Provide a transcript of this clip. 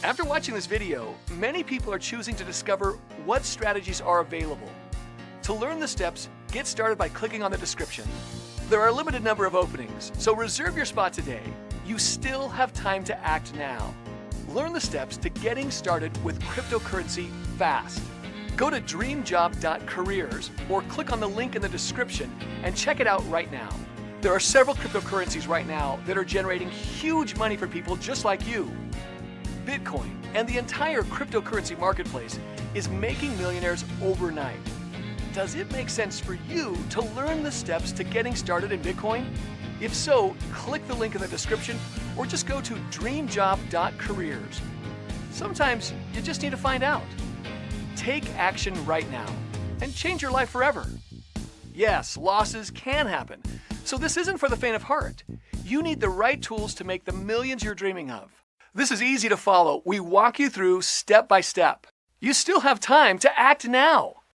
After watching this video, many people are choosing to discover what strategies are available. To learn the steps, get started by clicking on the description. There are a limited number of openings, so reserve your spot today. You still have time to act now. Learn the steps to getting started with cryptocurrency fast. Go to dreamjob.careers or click on the link in the description and check it out right now. There are several cryptocurrencies right now that are generating huge money for people just like you. Bitcoin and the entire cryptocurrency marketplace is making millionaires overnight. Does it make sense for you to learn the steps to getting started in Bitcoin? If so, click the link in the description or just go to dreamjob.careers. Sometimes you just need to find out. Take action right now and change your life forever. Yes, losses can happen, so this isn't for the faint of heart. You need the right tools to make the millions you're dreaming of. This is easy to follow. We walk you through step by step. You still have time to act now.